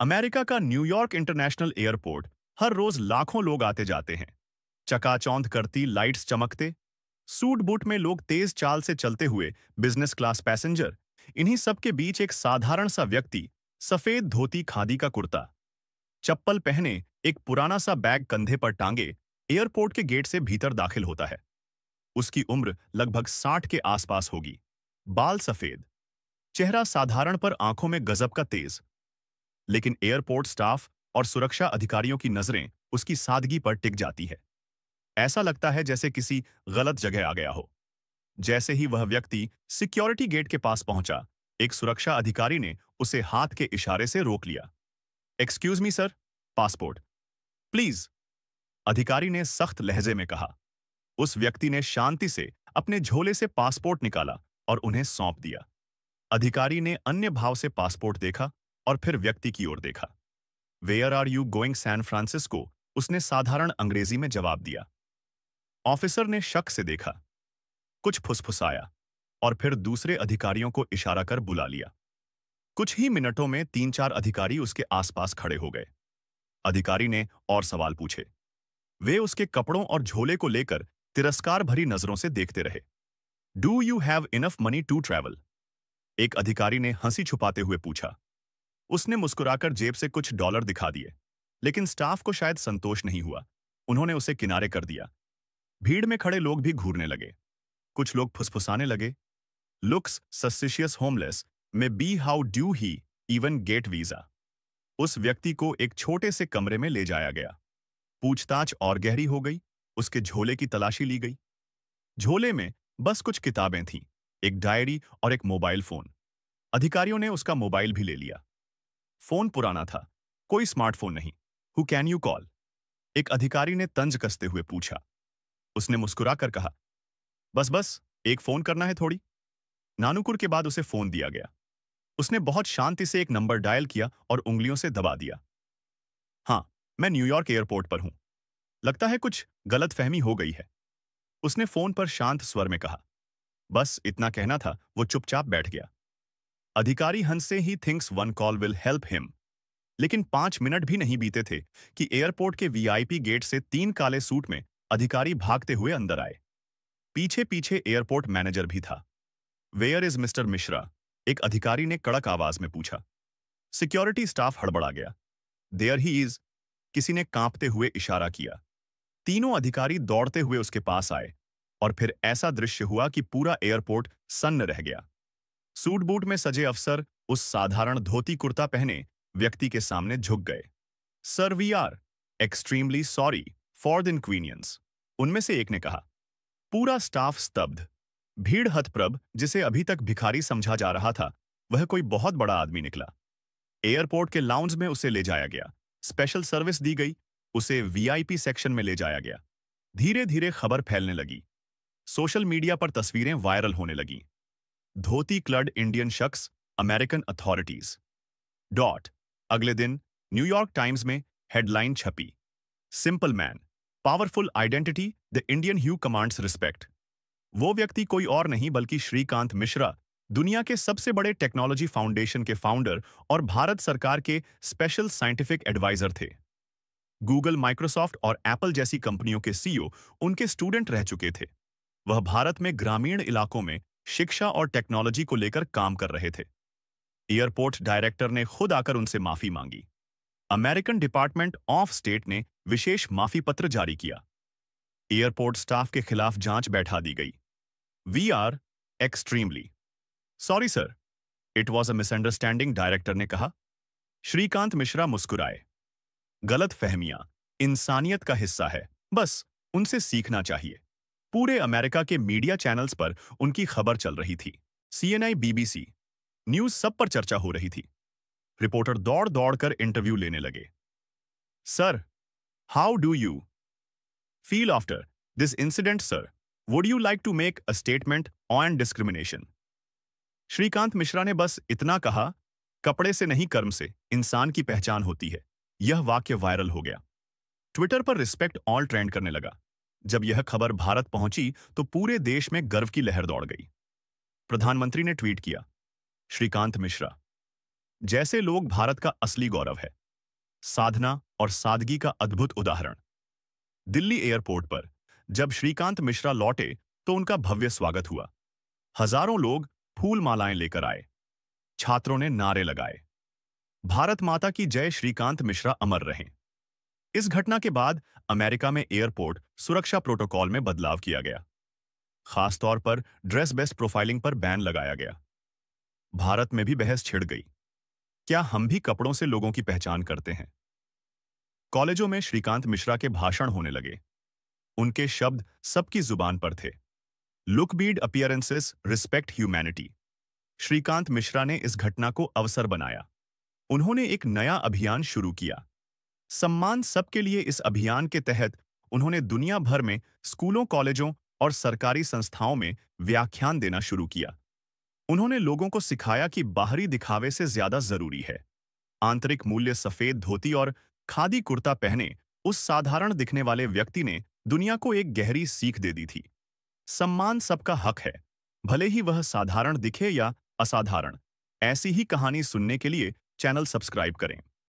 America का New York international airport हर रोज लाखों लोग आते जाते हैं। चकाचौंध करती लाइट्स चमकते, सूट बूट में लोग तेज चाल से चलते हुए, बिजनेस क्लास पैसेंजर, इन्हीं सब के बीच एक साधारण सा व्यक्ति, सफेद धोती खादी का कुर्ता, चप्पल पहने, एक पुराना सा बैग कंधे पर टांगे, एयरपोर्ट के गेट से भीतर दाखिल होता है। उसकी उम्र लगभग 60 के आसपास होगी। बाल सफेद, चेहरा साधारण पर आंखों में गजब का तेज। लेकिन एयरपोर्ट स्टाफ और सुरक्षा अधिकारियों की नजरें उसकी सादगी पर टिक जाती है। ऐसा लगता है जैसे किसी गलत जगह आ गया हो। जैसे ही वह व्यक्ति सिक्योरिटी गेट के पास पहुंचा, एक सुरक्षा अधिकारी ने उसे हाथ के इशारे से रोक लिया। Excuse me sir, passport please, अधिकारी ने सख्त लहजे में कहा। उस व्यक्ति ने शांति से अपने झोले से पासपोर्ट निकाला और उन्हें सौंप दिया। अधिकारी ने अन्य भाव से पासपोर्ट देखा और फिर व्यक्ति की ओर देखा। Where are you going San Francisco, उसने साधारण अंग्रेजी में जवाब दिया। ऑफिसर ने शक से देखा, कुछ फुसफुसाया और फिर दूसरे अधिकारियों को इशारा कर बुला लिया। कुछ ही मिनटों में 3-4 अधिकारी उसके आसपास खड़े हो गए। अधिकारी ने और सवाल पूछे। वे उसके कपड़ों और झोले को लेकर तिरस्कार भरी नजरों से देखते रहे। Do you have enough money to travel, एक अधिकारी ने हंसी छुपाते हुए पूछा। उसने मुस्कुराकर जेब से कुछ डॉलर दिखा दिए, लेकिन स्टाफ को शायद संतोष नहीं हुआ। उन्होंने उसे किनारे कर दिया। भीड़ में खड़े लोग भी घूरने लगे। कुछ लोग फुसफुसाने लगे, looks suspicious homeless maybe how do he even get visa. उस व्यक्ति को एक छोटे से कमरे में ले जाया गया। पूछताछ और गहरी हो गई। उसके झोले की तलाशी ली गई। झोले में बस कुछ किताबें थीं, एक डायरी और एक मोबाइल फोन। अधिकारियों ने उसका मोबाइल भी ले लिया। फोन पुराना था, कोई स्मार्टफोन नहीं। हु कैन यू कॉल, एक अधिकारी ने तंज कसते हुए पूछा। उसने मुस्कुराकर कहा, बस बस एक फोन करना है थोड़ी। नानुकुर के बाद उसे फोन दिया गया। उसने बहुत शांति से एक नंबर डायल किया और उंगलियों से दबा दिया। हाँ, मैं न्यूयॉर्क एयरपोर्ट पर हूं। लगता है कुछ गलतफहमी हो गई है, उसने फोन पर शांत स्वर में कहा। बस इतना कहना था, वो चुपचाप बैठ गया। अधिकारी हंसे he thinks one call will help him. लेकिन 5 मिनट भी नहीं बीते थे कि एयरपोर्ट के वीआईपी गेट से 3 काले सूट में अधिकारी भागते हुए अंदर आए। पीछे पीछे एयरपोर्ट मैनेजर भी था। वेयर इज मिस्टर मिश्रा, एक अधिकारी ने कड़क आवाज में पूछा। सिक्योरिटी स्टाफ हड़बड़ा गया। देयर ही इज, किसी ने कांपते हुए इशारा किया। तीनों अधिकारी दौड़ते हुए उसके पास आए और फिर ऐसा दृश्य हुआ कि पूरा एयरपोर्ट सन्न रह गया। सूट बूट में सजे अफसर उस साधारण धोती कुर्ता पहने व्यक्ति के सामने झुक गए। Sir, we are extremely sorry for the inconvenience, उनमें से एक ने कहा। पूरा स्टाफ स्तब्ध। भीड़ हतप्रभ, जिसे अभी तक भिखारी समझा जा रहा था, वह कोई बहुत बड़ा आदमी निकला। एयरपोर्ट के लाउंज में उसे ले जाया गया। स्पेशल सर्विस दी गई। उसे वीआईपी सेक्शन में ले जाया गया। धीरे धीरे खबर फैलने लगी। सोशल मीडिया पर तस्वीरें वायरल होने लगीं। धोती क्लड इंडियन शख्स, अमेरिकन अथॉरिटीज डॉट। अगले दिन न्यूयॉर्क टाइम्स में हेडलाइन छपी, simple man, powerful identity, the Indian who commands respect. वो व्यक्ति कोई और नहीं बल्कि श्रीकांत मिश्रा, दुनिया के सबसे बड़े टेक्नोलॉजी फाउंडेशन के फाउंडर और भारत सरकार के स्पेशल साइंटिफिक एडवाइजर थे। गूगल, माइक्रोसॉफ्ट और एप्पल जैसी कंपनियों के सीईओ उनके स्टूडेंट रह चुके थे। वह भारत में ग्रामीण इलाकों में शिक्षा और टेक्नोलॉजी को लेकर काम कर रहे थे। एयरपोर्ट डायरेक्टर ने खुद आकर उनसे माफी मांगी। अमेरिकन डिपार्टमेंट ऑफ स्टेट ने विशेष माफी पत्र जारी किया। एयरपोर्ट स्टाफ के खिलाफ जांच बैठा दी गई। We are extremely sorry sir, it was a misunderstanding, director ने कहा। श्रीकांत मिश्रा मुस्कुराए। गलत फहमियां इंसानियत का हिस्सा है, बस उनसे सीखना चाहिए। पूरे अमेरिका के मीडिया चैनल्स पर उनकी खबर चल रही थी। सीएनआई, बीबीसी न्यूज, सब पर चर्चा हो रही थी। रिपोर्टर दौड़ दौड़ कर इंटरव्यू लेने लगे। Sir, how do you feel after this incident sir? Would you like to make a statement on discrimination? Shrikant Mishra ने बस इतना कहा, कपड़े से नहीं कर्म से इंसान की पहचान होती है। यह वाक्य वायरल हो गया। ट्विटर पर रिस्पेक्ट ऑल ट्रेंड करने लगा। जब यह खबर भारत पहुंची तो पूरे देश में गर्व की लहर दौड़ गई। प्रधानमंत्री ने ट्वीट किया, श्रीकांत मिश्रा, जैसे लोग भारत का असली गौरव है। साधना और सादगी का अद्भुत उदाहरण। दिल्ली एयरपोर्ट पर जब श्रीकांत मिश्रा लौटे तो उनका भव्य स्वागत हुआ। हजारों लोग फूल मालाएं लेकर आए। छात्रों ने नारे लगाए, भारत माता की जय, श्रीकांत मिश्रा अमर रहें। इस घटना के बाद अमेरिका में एयरपोर्ट सुरक्षा प्रोटोकॉल में बदलाव किया गया। खासतौर पर ड्रेस बेस्ड प्रोफाइलिंग पर बैन लगाया गया। भारत में भी बहस छिड़ गई, क्या हम भी कपड़ों से लोगों की पहचान करते हैं? कॉलेजों में श्रीकांत मिश्रा के भाषण होने लगे। उनके शब्द सबकी जुबान पर थे। Look beyond appearances respect humanity. Shrikant Mishra ने इस घटना को अवसर बनाया। उन्होंने एक नया अभियान शुरू किया, सम्मान सबके लिए। इस अभियान के तहत उन्होंने दुनिया भर में स्कूलों, कॉलेजों और सरकारी संस्थाओं में व्याख्यान देना शुरू किया। उन्होंने लोगों को सिखाया कि बाहरी दिखावे से ज्यादा जरूरी है आंतरिक मूल्य। सफेद धोती और खादी कुर्ता पहने उस साधारण दिखने वाले व्यक्ति ने दुनिया को एक गहरी सीख दे दी थी। सम्मान सबका हक है, भले ही वह साधारण दिखे या असाधारण। ऐसी ही कहानी सुनने के लिए चैनल सब्सक्राइब करें।